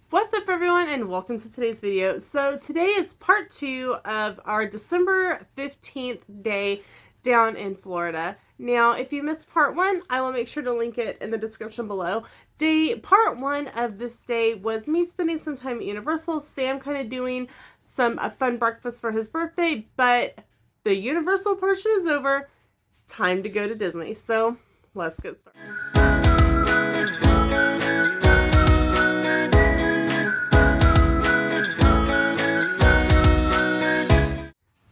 What's up everyone and welcome to today's video. So today is part 2 of our December 15th day down in Florida. Now if you missed part 1, I will make sure to link it in the description below. Part 1 of this day was me spending some time at Universal, Sam kind of doing some fun breakfast for his birthday, but the Universal portion is over. It's time to go to Disney. So let's get started.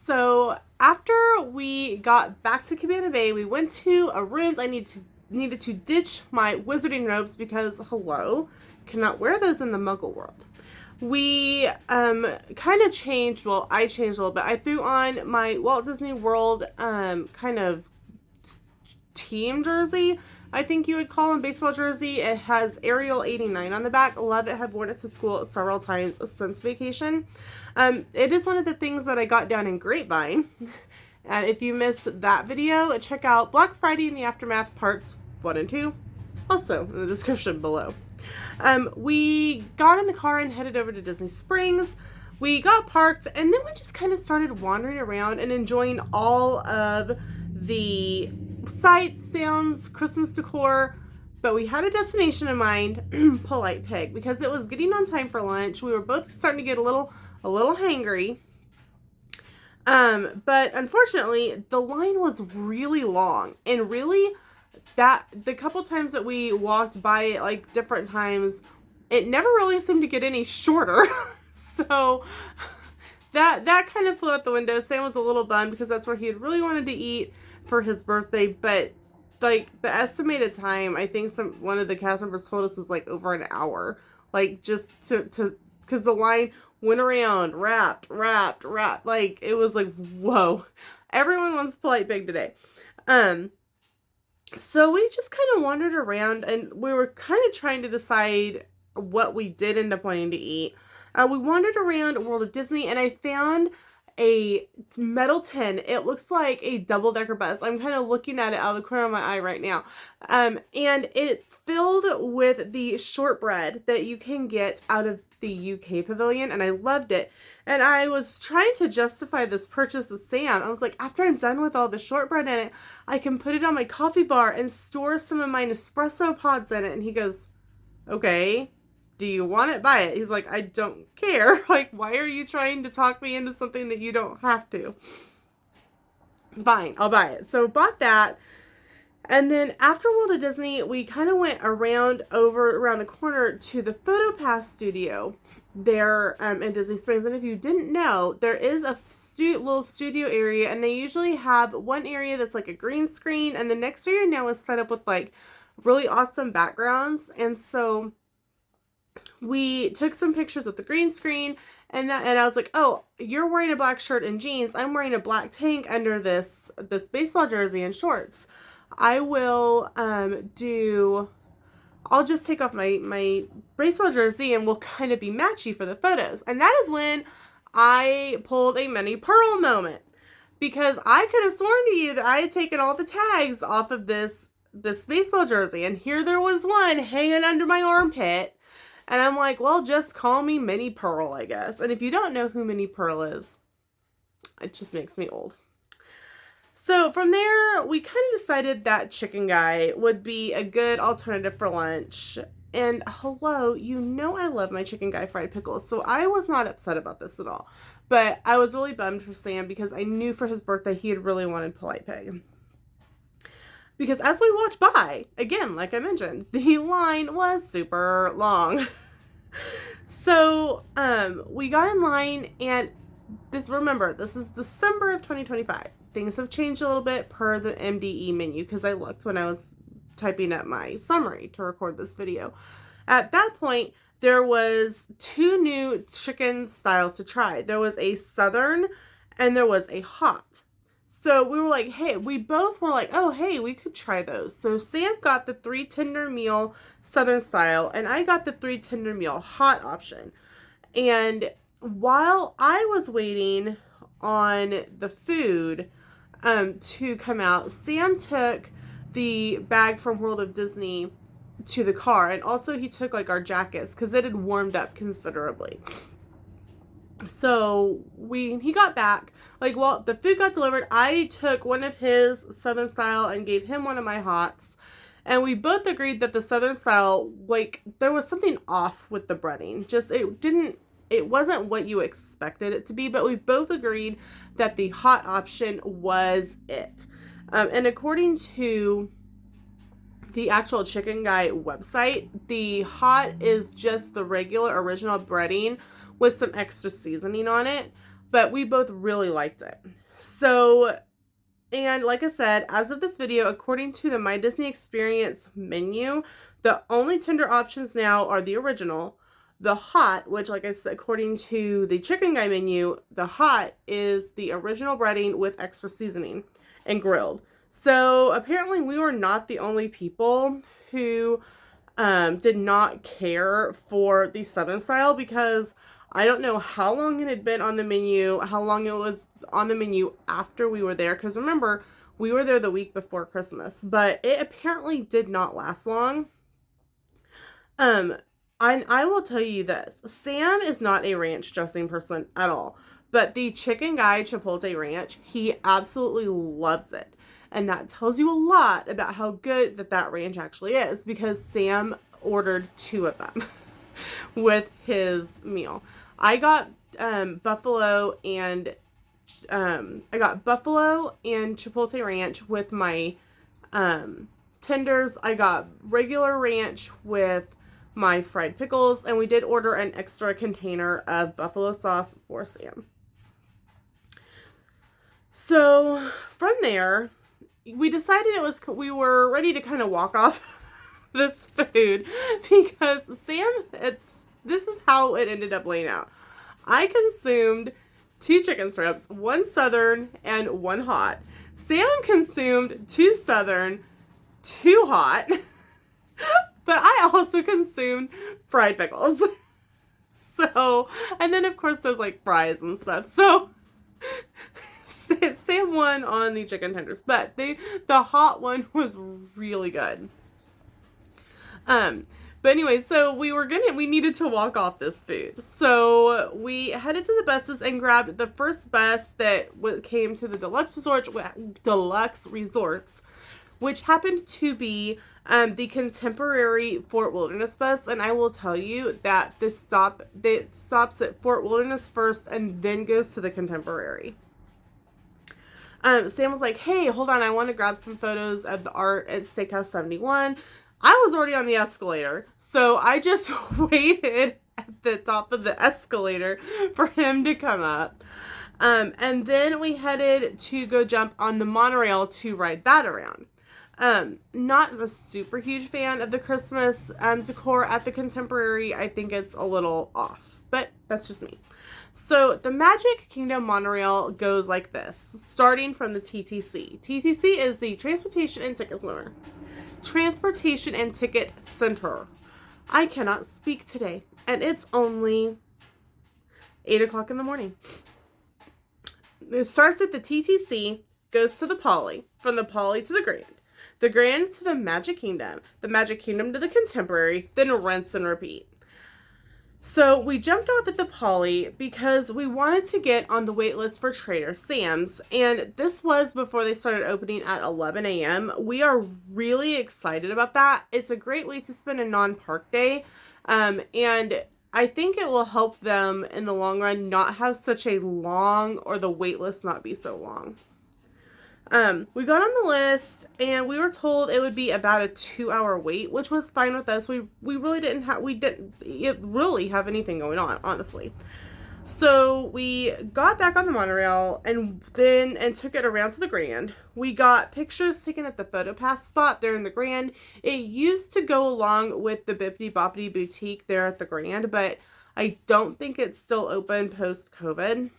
So after we got back to Cabana Bay, we went to a rooms. I needed to ditch my wizarding robes because, hello, cannot wear those in the Muggle world. We kind of changed, well, I changed a little bit. I threw on my Walt Disney World kind of team jersey, I think you would call them, baseball jersey. It has Ariel 89 on the back. Love it. Have worn it to school several times since vacation. It is one of the things that I got down in Grapevine. And if you missed that video, check out Black Friday and the Aftermath parts 1 and 2, also in the description below. We got in the car and headed over to Disney Springs. We got parked and then we just kind of started wandering around and enjoying all of the sights, sounds, Christmas decor, but we had a destination in mind, Polite Pig, because it was getting on time for lunch. We were both starting to get a little hangry. But unfortunately, the line was really long, and really, the couple times that we walked by it, like different times, it never really seemed to get any shorter. So that kind of flew out the window. Sam was a little bummed because that's where he had really wanted to eat for his birthday, but like the estimated time, I think one of the cast members told us was like over an hour, like just to because the line went around, wrapped, like it was like, whoa, everyone wants Polite Pig today. So we just kind of wandered around and we were kind of trying to decide what we did end up wanting to eat. We wandered around World of Disney and I found a metal tin. It looks like a double-decker bus. I'm kind of looking at it out of the corner of my eye right now. And it's filled with the shortbread that you can get out of the UK pavilion, and I loved it. And I was trying to justify this purchase to Sam. I was like, after I'm done with all the shortbread in it, I can put it on my coffee bar and store some of my Nespresso pods in it. And he goes, okay, do you want it? Buy it. He's like, I don't care. Like, why are you trying to talk me into something that you don't have to? Fine, I'll buy it. So bought that. And then after World of Disney, we kind of went around the corner to the PhotoPass studio there in Disney Springs. And if you didn't know, there is a little studio area, and they usually have one area that's like a green screen, and the next area now is set up with like really awesome backgrounds. And so we took some pictures with the green screen, and I was like, oh, you're wearing a black shirt and jeans. I'm wearing a black tank under this baseball jersey and shorts. I will I'll just take off my baseball jersey and we'll kind of be matchy for the photos. And that is when I pulled a Minnie Pearl moment, because I could have sworn to you that I had taken all the tags off of this baseball jersey, and here there was one hanging under my armpit. And I'm like, well, just call me Minnie Pearl, I guess. And if you don't know who Minnie Pearl is, it just makes me old. So from there, we kind of decided that Chicken Guy would be a good alternative for lunch. And hello, you know I love my Chicken Guy fried pickles, so I was not upset about this at all. But I was really bummed for Sam because I knew for his birthday he had really wanted Polite Pig. Because as we walked by, again, like I mentioned, the line was super long. So, we got in line, and remember, this is December of 2025. Things have changed a little bit per the MDE menu, because I looked when I was typing up my summary to record this video. At that point, there was 2 new chicken styles to try. There was a Southern, and there was a hot. So we were like, hey, we both were like, oh, hey, we could try those. So Sam got the 3 tender meal Southern style, and I got the 3 tender meal hot option. And while I was waiting on the food to come out, Sam took the bag from World of Disney to the car. And also he took like our jackets because it had warmed up considerably. So he got back, like, well, the food got delivered. I took one of his Southern style and gave him one of my hots. And we both agreed that the Southern style, like, there was something off with the breading. Just, it wasn't what you expected it to be, but we both agreed that the hot option was it. And according to the actual Chicken Guy website, the hot is just the regular original breading with some extra seasoning on it, but we both really liked it. So, and like I said, as of this video, according to the My Disney Experience menu, the only tender options now are the original, the hot, which, like I said, according to the Chicken Guy menu, the hot is the original breading with extra seasoning and grilled. So apparently we were not the only people who did not care for the Southern style, because I don't know how long it had been on the menu, how long it was on the menu after we were there, because remember, we were there the week before Christmas, but it apparently did not last long. I will tell you this, Sam is not a ranch dressing person at all, but the Chicken Guy Chipotle Ranch, he absolutely loves it. And that tells you a lot about how good that ranch actually is, because Sam ordered 2 of them with his meal. I got buffalo and Chipotle Ranch with my tenders. I got regular ranch with my fried pickles, and we did order an extra container of buffalo sauce for Sam. So from there, we decided we were ready to kind of walk off this food, because this is how it ended up laying out. I consumed 2 chicken strips, 1 Southern and 1 hot. Sam consumed 2 Southern, 2 hot, but I also consumed fried pickles. So, and then of course there's like fries and stuff. So Sam won on the chicken tenders, but the hot one was really good. But anyway, so we needed to walk off this food. So we headed to the buses and grabbed the first bus that came to the Deluxe Resorts, which happened to be the Contemporary Fort Wilderness bus. And I will tell you that it stops at Fort Wilderness first and then goes to the Contemporary. Sam was like, hey, hold on, I want to grab some photos of the art at Steakhouse 71. I was already on the escalator, so I just waited at the top of the escalator for him to come up. And then we headed to go jump on the monorail to ride that around. Not a super huge fan of the Christmas decor at the Contemporary. I think it's a little off, but that's just me. So the Magic Kingdom monorail goes like this, starting from the TTC. TTC is the Transportation and Ticket Center. Transportation and Ticket Center. I cannot speak today, and it's only 8 o'clock in the morning. It starts at the TTC, goes to the Poly, from the Poly to the Grand to the Magic Kingdom to the Contemporary, then rinse and repeat. So we jumped off at the Poly because we wanted to get on the wait list for Trader Sam's, and this was before they started opening at 11 a.m. We are really excited about that. It's a great way to spend a non-park day, and I think it will help them in the long run not have such a long, or the wait list not be so long. We got on the list and we were told it would be about a 2-hour wait, which was fine with us. We really didn't really have anything going on, honestly. So we got back on the monorail and took it around to the Grand. We got pictures taken at the PhotoPass spot there in the Grand. It used to go along with the Bippity Boppity Boutique there at the Grand, but I don't think it's still open post-COVID.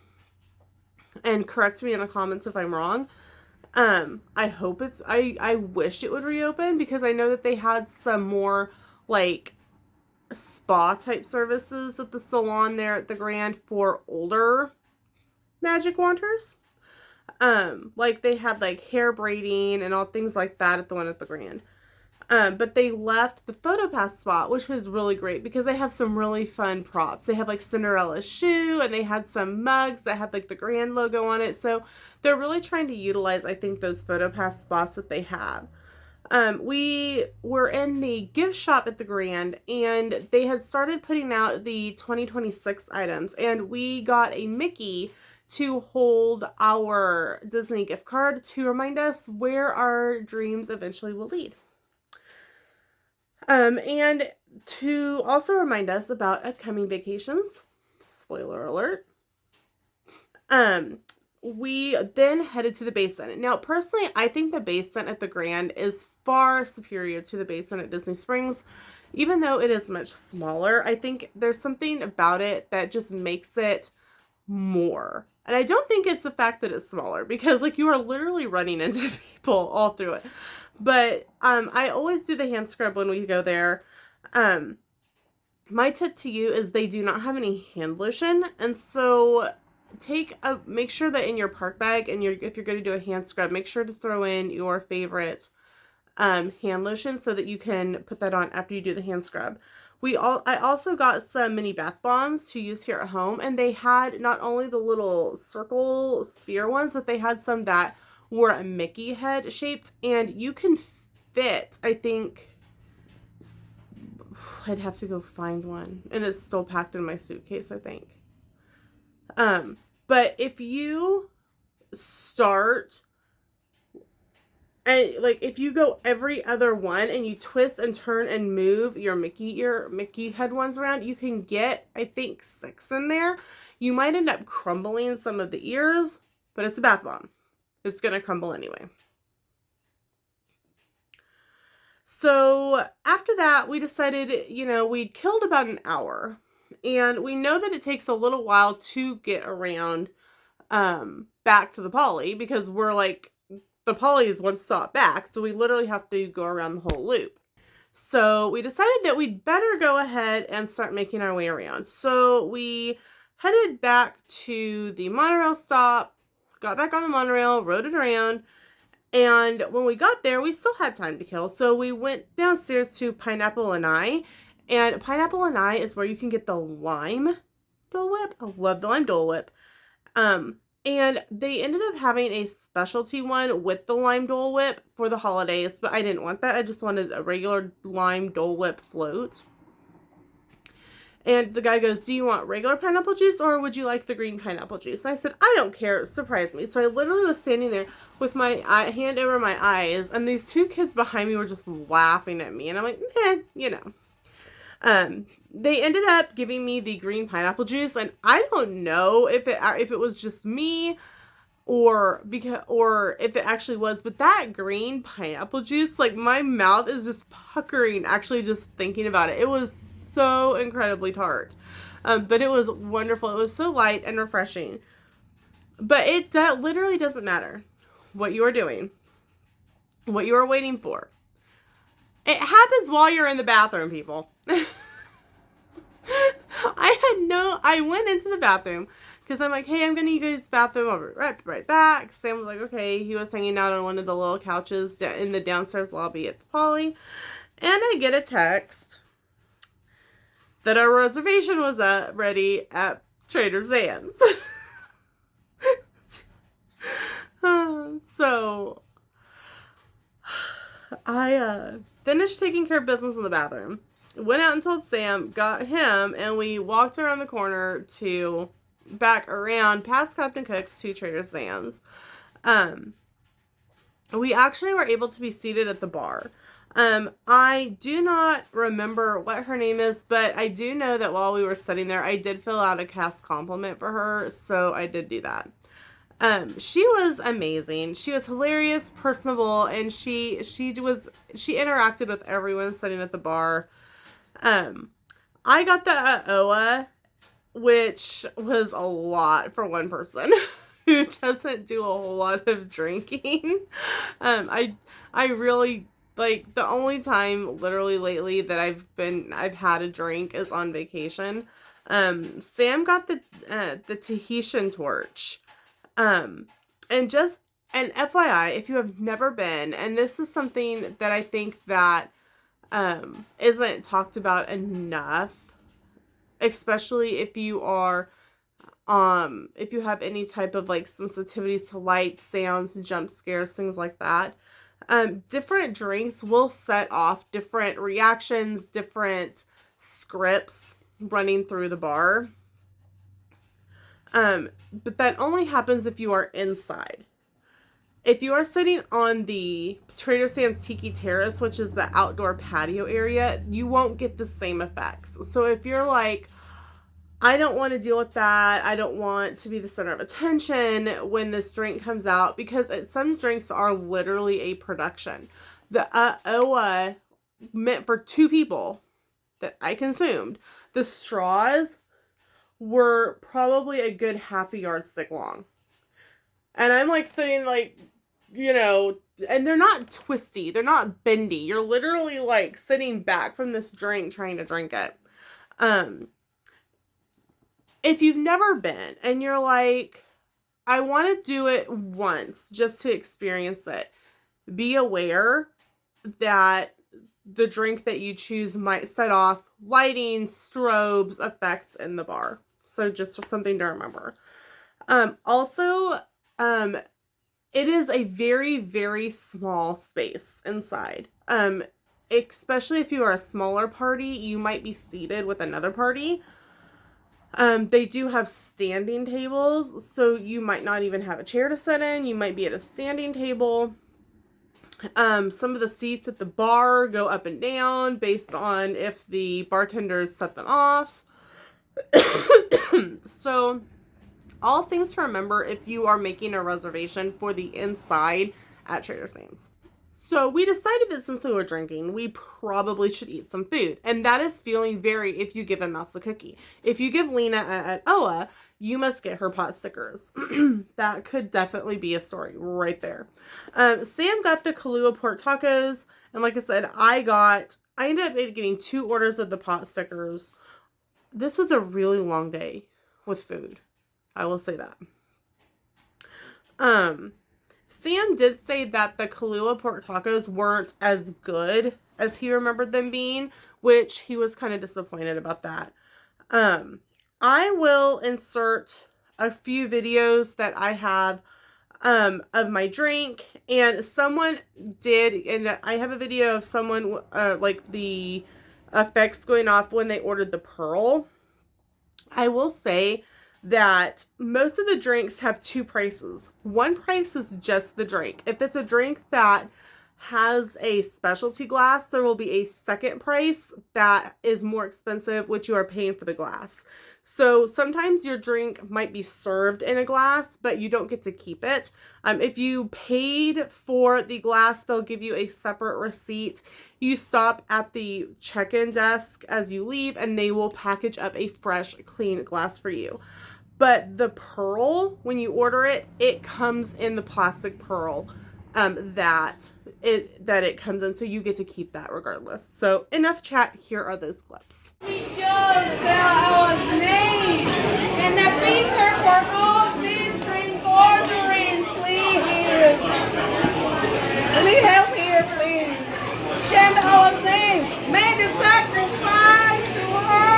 And correct me in the comments if I'm wrong. I hope I wish it would reopen, because I know that they had some more like spa type services at the salon there at the Grand for older Magic Wanders. Like they had like hair braiding and all things like that at the one at the Grand. But they left the PhotoPass spot, which was really great because they have some really fun props. They have like Cinderella's shoe, and they had some mugs that had like the Grand logo on it. So they're really trying to utilize, I think, those PhotoPass spots that they have. We were in the gift shop at the Grand, and they had started putting out the 2026 items, and we got a Mickey to hold our Disney gift card to remind us where our dreams eventually will lead. And to also remind us about upcoming vacations, spoiler alert, we then headed to the Basin. Now, personally, I think the Basin at the Grand is far superior to the Basin at Disney Springs. Even though it is much smaller, I think there's something about it that just makes it more. And I don't think it's the fact that it's smaller, because like you are literally running into people all through it. But I always do the hand scrub when we go there. My tip to you is they do not have any hand lotion, and so make sure that in your park bag, and if you're going to do a hand scrub, make sure to throw in your favorite hand lotion so that you can put that on after you do the hand scrub. I also got some mini bath bombs to use here at home, and they had not only the little circle sphere ones, but they had some that were a Mickey head shaped, and you can fit, I think, I'd have to go find one, and it's still packed in my suitcase, I think. But if you start, and like if you go every other one and you twist and turn and move your Mickey head ones around, you can get, I think, 6 in there. You might end up crumbling some of the ears, but it's a bath bomb. It's gonna crumble anyway. So after that, we decided, we'd killed about an hour, and we know that it takes a little while to get around back to the Poly, because we're like, the Poly is one stop back, so we literally have to go around the whole loop. So we decided that we'd better go ahead and start making our way around. So we headed back to the monorail stop, got back on the monorail, rode it around, and when we got there, we still had time to kill. So we went downstairs to Pineapple and I, and Pineapple and I is where you can get the lime Dole Whip. I love the lime Dole Whip. And they ended up having a specialty one with the lime Dole Whip for the holidays, but I didn't want that. I just wanted a regular lime Dole Whip float. And the guy goes, "Do you want regular pineapple juice, or would you like the green pineapple juice?" And I said, "I don't care." It surprised me. So I literally was standing there with my hand over my eyes, and these 2 kids behind me were just laughing at me. And I'm like, They ended up giving me the green pineapple juice, and I don't know if it was just me or if it actually was, but that green pineapple juice, like, my mouth is just puckering actually just thinking about it. It was so incredibly tart. But it was wonderful. It was so light and refreshing. But it literally doesn't matter what you are doing, what you are waiting for. It happens while you're in the bathroom, people. I went into the bathroom because I'm like, "Hey, I'm going to use the bathroom. I'll be right back." Sam was like, okay. He was hanging out on one of the little couches in the downstairs lobby at the Poly. And I get a text that our reservation was ready at Trader Sam's. So I finished taking care of business in the bathroom, went out and told Sam, got him, and we walked around the corner to back around past Captain Cook's to Trader Sam's. We actually were able to be seated at the bar. I do not remember what her name is, but I do know that while we were sitting there, I did fill out a cast compliment for her, so I did do that. She was amazing. She was hilarious, personable, and she interacted with everyone sitting at the bar. I got the OA, which was a lot for one person who doesn't do a whole lot of drinking. I really, like, the only time literally lately that I've had a drink is on vacation. Sam got the Tahitian torch. And just And FYI, if you have never been, and this is something that I think that isn't talked about enough, especially if you are if you have any type of like sensitivities to lights, sounds, jump scares, things like that. Different drinks will set off different reactions, different scripts running through the bar. But that only happens if you are inside. If you are sitting on the Trader Sam's Tiki Terrace, which is the outdoor patio area, you won't get the same effects. So if you're like, I don't want to deal with that, I don't want to be the center of attention when this drink comes out, because some drinks are literally a production. The OA meant for 2 people that I consumed, the straws were probably a good half a yardstick long. And I'm like sitting like, you know, and they're not twisty, they're not bendy. You're literally like sitting back from this drink trying to drink it. If you've never been and you're like, I want to do it once just to experience it, be aware that the drink that you choose might set off lighting, strobes, effects in the bar. So just something to remember. Also, it is a very, very small space inside. Especially if you are a smaller party, you might be seated with another party. They do have standing tables, so you might not even have a chair to sit in. You might be at a standing table. Some of the seats at the bar go up and down based on if the bartenders set them off. So, all things to remember if you are making a reservation for the inside at Trader Sam's. So we decided that since we were drinking, we probably should eat some food. And that is feeling very if you give a mouse a cookie. If you give Lena at OA, you must get her pot stickers. That could definitely be a story right there. Sam got the Kahlua pork tacos. And like I said, I ended up getting 2 orders of the pot stickers. This was a really long day with food. I will say that. Sam did say that the Kahlua pork tacos weren't as good as he remembered them being, which he was kind of disappointed about that. I will insert a few videos that I have of my drink, and someone did, and I have a video of someone like the effects going off when they ordered the Pearl. I will say that most of the drinks have 2 prices. One price is just the drink. If it's a drink that has a specialty glass, there will be a second price that is more expensive, which you are paying for the glass. So sometimes your drink might be served in a glass, but you don't get to keep it. If you paid for the glass, they'll give you a separate receipt. You stop at the check-in desk as you leave, and they will package up a fresh, clean glass for you. But the Pearl, when you order it, it comes in the plastic Pearl that it comes in, so you get to keep that regardless. So enough chat, here are those clips. We just our name and the feature for all these drink ordering, please. I need help here, please. Chant our name. Make the sacrifice to her.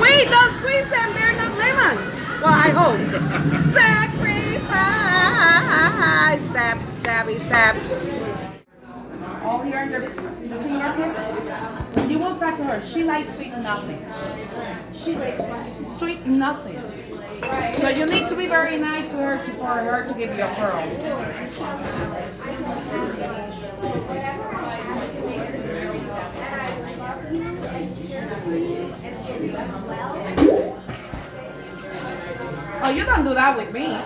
Wait, don't squeeze them. They're not lemons. Well, I hope. Sacrifice. Stab, stabby, stab. All here in the fingertips. When you will talk to her, she likes sweet nothing. She likes sweet nothing. So you need to be very nice to her for her to give you a pearl. you don't do that with me.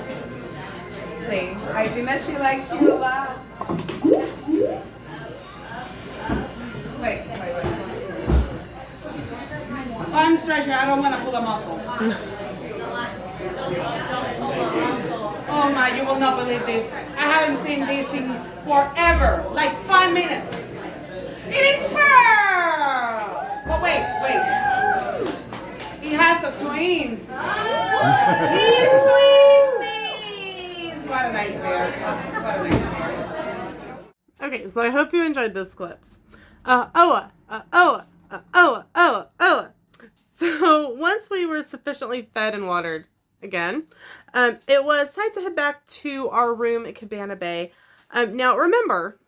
See, I think that she likes you a lot. Wait. Oh, I'm stretching. I don't want to pull a muscle. Oh my, you will not believe this. I haven't seen this thing forever. Like 5 minutes. It is Pearl! Oh, wait. He has a twin. He's twinsies! What a nice bear. What a nice bear. Okay, so I hope you enjoyed those clips. So once we were sufficiently fed and watered again, it was time to head back to our room at Cabana Bay. Now remember,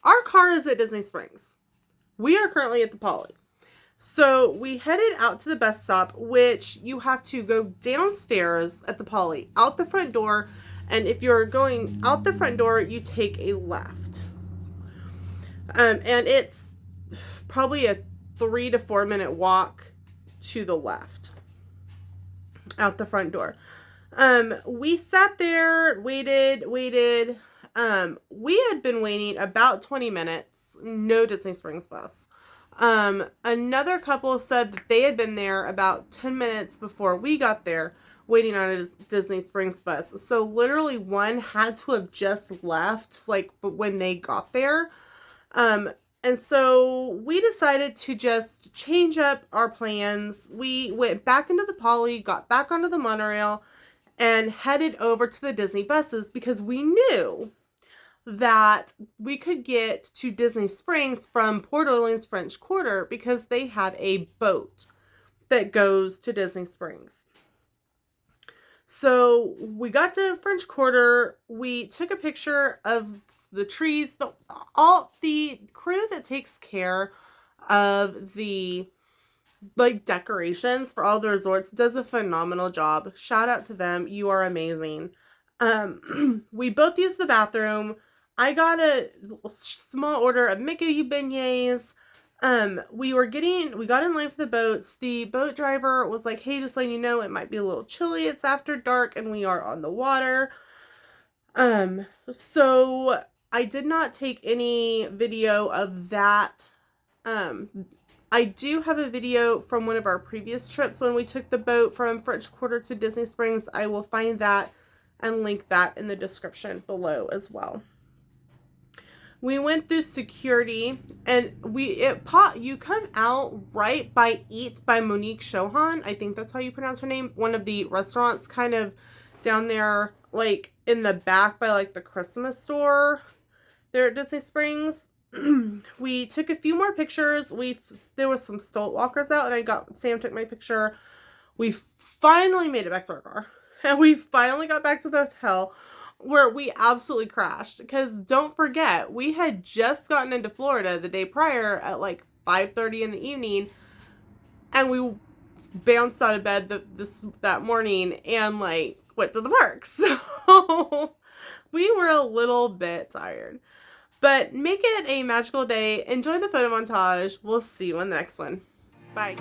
our car is at Disney Springs. We are currently at the Poly. So we headed out to the bus stop, which you have to go downstairs at the Poly, out the front door. And if you're going out the front door, you take a left. And it's probably a 3 to 4 minute walk to the left out the front door. We sat there, waited. We had been waiting about 20 minutes. No Disney Springs bus. Another couple said that they had been there about 10 minutes before we got there, waiting on a Disney Springs bus. So literally one had to have just left, like, when they got there. And so we decided to just change up our plans. We went back into the Poly, got back onto the monorail, and headed over to the Disney buses because we knew that we could get to Disney Springs from Port Orleans French Quarter because they have a boat that goes to Disney Springs. So we got to French Quarter, we took a picture of the trees, the crew that takes care of the decorations for all the resorts does a phenomenal job. Shout out to them. You are amazing. We both used the bathroom. I got a small order of Mickey beignets. We got in line for the boats. The boat driver was like, hey, just letting you know, it might be a little chilly. It's after dark and we are on the water. So I did not take any video of that. I do have a video from one of our previous trips when we took the boat from French Quarter to Disney Springs. I will find that and link that in the description below as well. We went through security, and you come out right by Eat by Monique Chauhan. I think that's how you pronounce her name. One of the restaurants kind of down there, like in the back by like the Christmas store there at Disney Springs. We took a few more pictures. There was some Stolt walkers out, and Sam took my picture. We finally made it back to our car, and we finally got back to the hotel, where we absolutely crashed. Because don't forget, we had just gotten into Florida the day prior at like 5:30 in the evening, and we bounced out of bed that morning and like went to the park. So we were a little bit tired. But make it a magical day. Enjoy the photo montage. We'll see you in the next one. Bye.